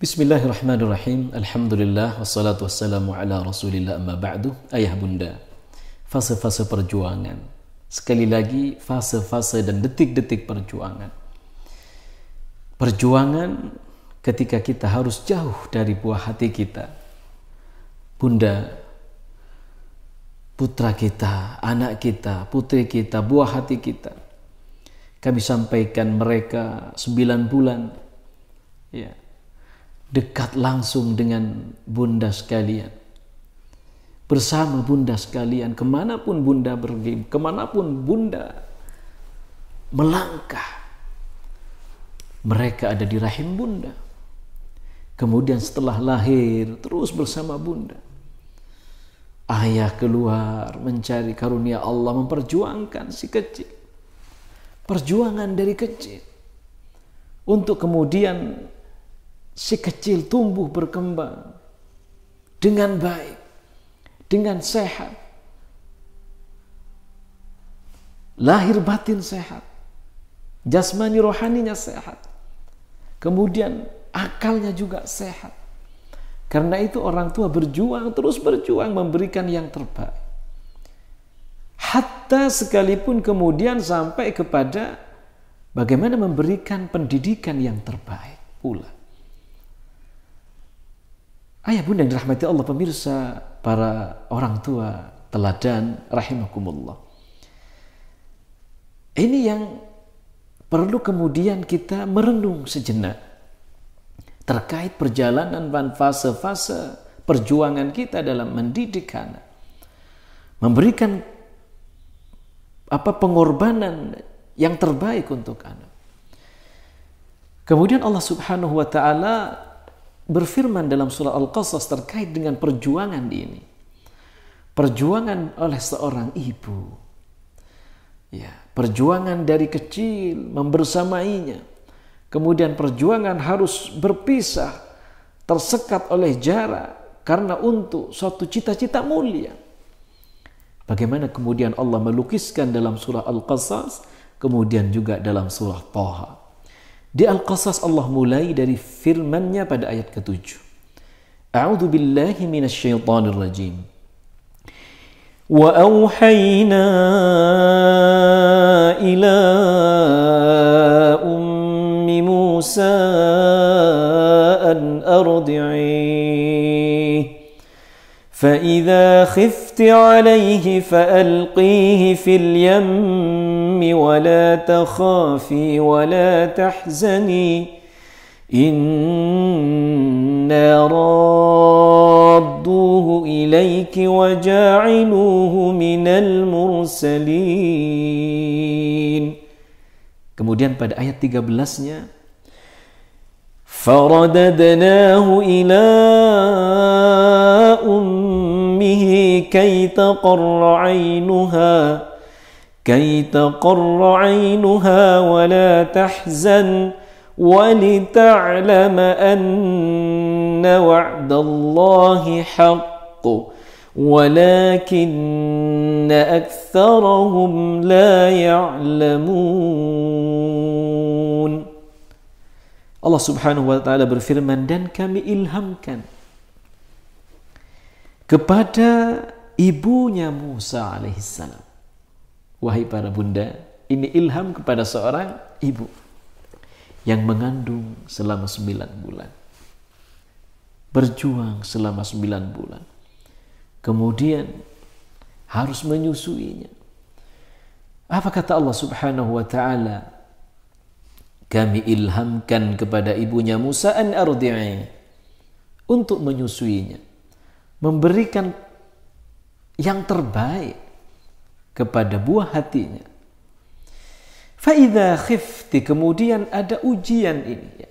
Bismillahirrahmanirrahim. Alhamdulillah wassalatu wassalamu ala Rasulillah amma ba'du. Ayah bunda, fase-fase perjuangan. Sekali lagi, fase-fase dan detik-detik perjuangan. Perjuangan ketika kita harus jauh dari buah hati kita. Bunda, putra kita, anak kita, putri kita, buah hati kita. Kami sampaikan mereka 9 bulan. Ya. Dekat langsung dengan bunda sekalian, bersama bunda sekalian, kemanapun bunda pergi, kemanapun bunda melangkah, mereka ada di rahim bunda. Kemudian setelah lahir terus bersama bunda. Ayah keluar mencari karunia Allah, memperjuangkan si kecil, perjuangan dari kecil, untuk kemudian si kecil tumbuh berkembang dengan baik, dengan sehat, lahir batin sehat, jasmani rohaninya sehat, kemudian akalnya juga sehat. Karena itu orang tua berjuang, terus berjuang memberikan yang terbaik, hatta sekalipun kemudian sampai kepada bagaimana memberikan pendidikan yang terbaik pula. Ayah bunda yang dirahmati Allah, pemirsa, para orang tua teladan rahimakumullah. Ini yang perlu kemudian kita merenung sejenak terkait perjalanan dan fase-fase perjuangan kita dalam mendidik anak, memberikan pengorbanan yang terbaik untuk anak. Kemudian Allah Subhanahu wa taala berfirman dalam surah Al-Qasas terkait dengan perjuangan ini. Perjuangan oleh seorang ibu. Ya, perjuangan dari kecil membersamainya. Kemudian perjuangan harus berpisah, tersekat oleh jarak karena untuk suatu cita-cita mulia. Bagaimana kemudian Allah melukiskan dalam surah Al-Qasas, kemudian juga dalam surah Thaha. Di Al-Qasas Allah mulai dari firman-Nya pada ayat ke-7. A'udzu billahi minasyaitonir rajim. Wa auhayna ila ummi Musa an ardi'i fa idza khifti 'alayhi fa alqihi fil yammi wa la takhafi wa la tahzani inna radduhu ilayki wa ja'iluhu minal mursalin. Kemudian pada ayat 13-nya, faradadnahu ila ummihi kay taqarra 'aynuha ولا تحزن ولتعلم أن وعد الله حق ولكن أكثرهم لا يعلمون. Allah Subhanahu wa taala berfirman, dan kami ilhamkan kepada ibunya Musa alaihissalam. Wahai para bunda, ini ilham kepada seorang ibu yang mengandung selama 9 bulan. Berjuang selama 9 bulan. Kemudian harus menyusuinya. Apa kata Allah Subhanahu wa taala? Kami ilhamkan kepada ibunya Musa an ardi'i, untuk menyusuinya, memberikan yang terbaik kepada buah hatinya. Fa'idha khifti, kemudian ada ujian ini.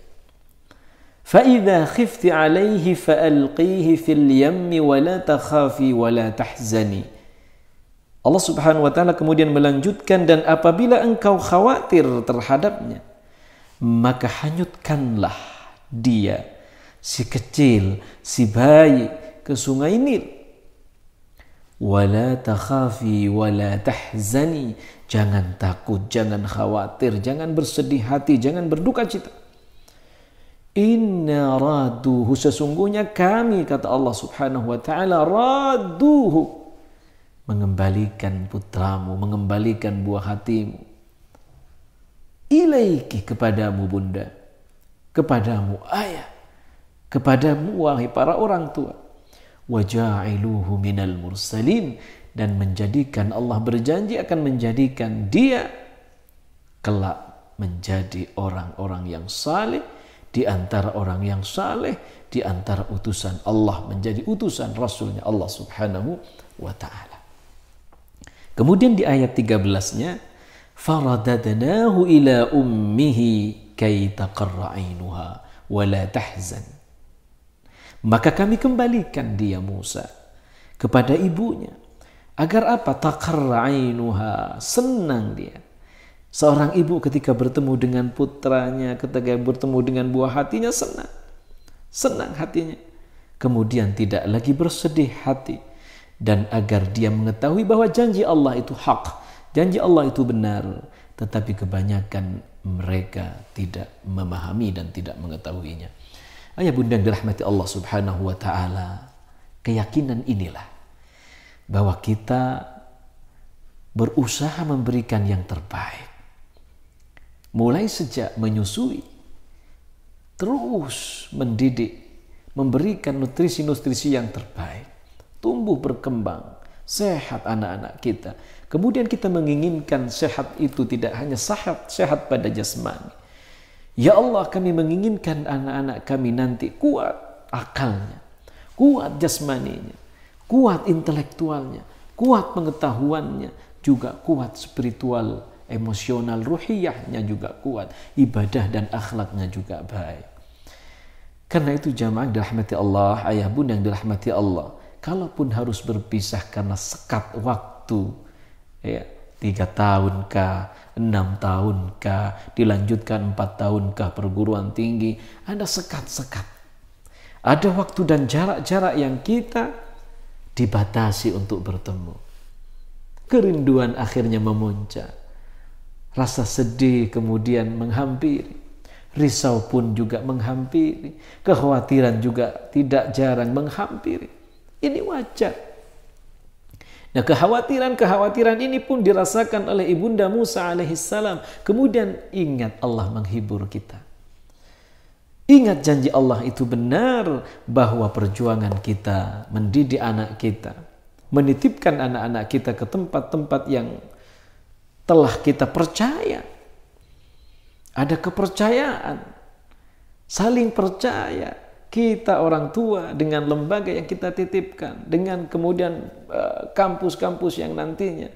Fa'idha khifti alaihi fa'alqihi fil yammi wa la takhafi wa la tahzani. Allah Subhanahu wa taala kemudian melanjutkan, dan apabila engkau khawatir terhadapnya, maka hanyutkanlah dia, si kecil, si bayi, ke sungai Nil. Wala takhafi wala tahzani, jangan takut, jangan khawatir, jangan bersedih hati, jangan berduka cita. Inna raduhu, sesungguhnya kami, kata Allah subhanahu wa ta'ala, raduhu, mengembalikan putramu, mengembalikan buah hatimu, ilaiki, kepadamu bunda, kepadamu ayah, kepadamu wahai para orang tua, waja'iluhu minal mursalin, dan menjadikan, Allah berjanji akan menjadikan dia kelak menjadi orang-orang yang saleh, di antara orang yang saleh, di antara utusan Allah, menjadi utusan Rasulnya Allah subhanahu wa ta'ala. Kemudian di ayat 13-nya, faradadnahu ila ummihi kay taqarra 'ainuha wa la tahzan. Maka kami kembalikan dia Musa kepada ibunya, agar apa? Taqarra 'ainuha, senang dia. Seorang ibu ketika bertemu dengan putranya, ketika bertemu dengan buah hatinya, senang hatinya. Kemudian tidak lagi bersedih hati. Dan agar dia mengetahui bahwa janji Allah itu hak, janji Allah itu benar. Tetapi kebanyakan mereka tidak memahami dan tidak mengetahuinya. Ayah bunda yang dirahmati Allah subhanahu wa ta'ala, keyakinan inilah bahwa kita berusaha memberikan yang terbaik. Mulai sejak menyusui, terus mendidik, memberikan nutrisi-nutrisi yang terbaik, tumbuh berkembang, sehat anak-anak kita. Kemudian kita menginginkan sehat itu tidak hanya sehat pada jasmani. Ya Allah, kami menginginkan anak-anak kami nanti kuat akalnya, kuat jasmaninya, kuat intelektualnya, kuat pengetahuannya, juga kuat spiritual, emosional, ruhiyahnya juga kuat, ibadah dan akhlaknya juga baik. Karena itu jamaah dirahmati Allah, ayah bunda yang dirahmati Allah, kalaupun harus berpisah karena sekat waktu, ya, 3 tahunkah, 6 tahunkah, dilanjutkan 4 tahunkah perguruan tinggi, ada sekat-sekat. Ada waktu dan jarak-jarak yang kita dibatasi untuk bertemu. Kerinduan akhirnya memuncak. Rasa sedih kemudian menghampiri. Risau pun juga menghampiri. Kekhawatiran juga tidak jarang menghampiri. Ini wajar. Nah, kekhawatiran ini pun dirasakan oleh ibunda Musa alaihissalam. Kemudian ingat Allah menghibur kita. Ingat janji Allah itu benar, bahwa perjuangan kita mendidik anak kita, menitipkan anak-anak kita ke tempat-tempat yang telah kita percaya. Ada kepercayaan, saling percaya. Kita orang tua dengan lembaga yang kita titipkan, dengan kemudian kampus-kampus yang nantinya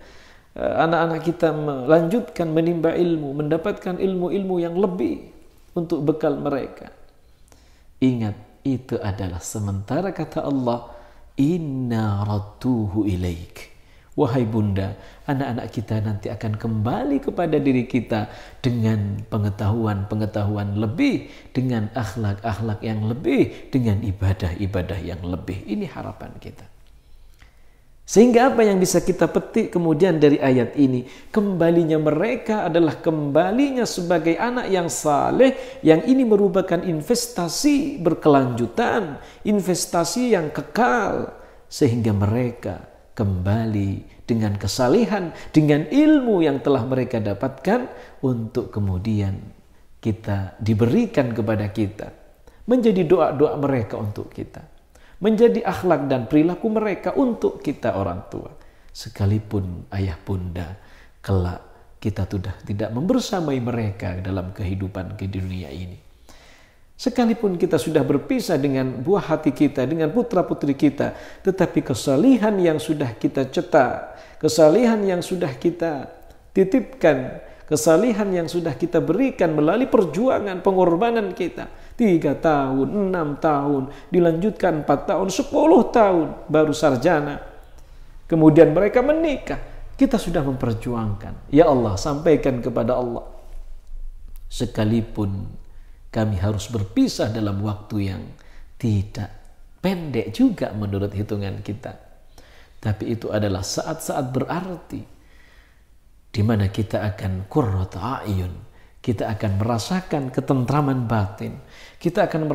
anak-anak kita melanjutkan menimba ilmu, mendapatkan ilmu-ilmu yang lebih untuk bekal mereka. Ingat, itu adalah sementara, kata Allah, inna radduhu ilaik. Wahai bunda, anak-anak kita nanti akan kembali kepada diri kita dengan pengetahuan-pengetahuan lebih, dengan akhlak-akhlak yang lebih, dengan ibadah-ibadah yang lebih. Ini harapan kita. Sehingga apa yang bisa kita petik kemudian dari ayat ini? Kembalinya mereka adalah kembalinya sebagai anak yang saleh, yang ini merupakan investasi berkelanjutan, investasi yang kekal, sehingga mereka kembali dengan kesalehan, dengan ilmu yang telah mereka dapatkan, untuk kemudian kita diberikan kepada kita, menjadi doa-doa mereka untuk kita, menjadi akhlak dan perilaku mereka untuk kita orang tua. Sekalipun ayah bunda kelak kita sudah tidak membersamai mereka dalam kehidupan di dunia ini, sekalipun kita sudah berpisah dengan buah hati kita, dengan putra-putri kita, tetapi kesalehan yang sudah kita cetak, kesalehan yang sudah kita titipkan, kesalehan yang sudah kita berikan melalui perjuangan, pengorbanan kita, 3 tahun, 6 tahun, dilanjutkan 4 tahun, 10 tahun, baru sarjana. Kemudian mereka menikah. Kita sudah memperjuangkan. Ya Allah, sampaikan kepada Allah. Sekalipun kami harus berpisah dalam waktu yang tidak pendek juga menurut hitungan kita, tapi itu adalah saat-saat berarti, di mana kita akan qurratu a'yun, kita akan merasakan ketentraman batin. Kita akan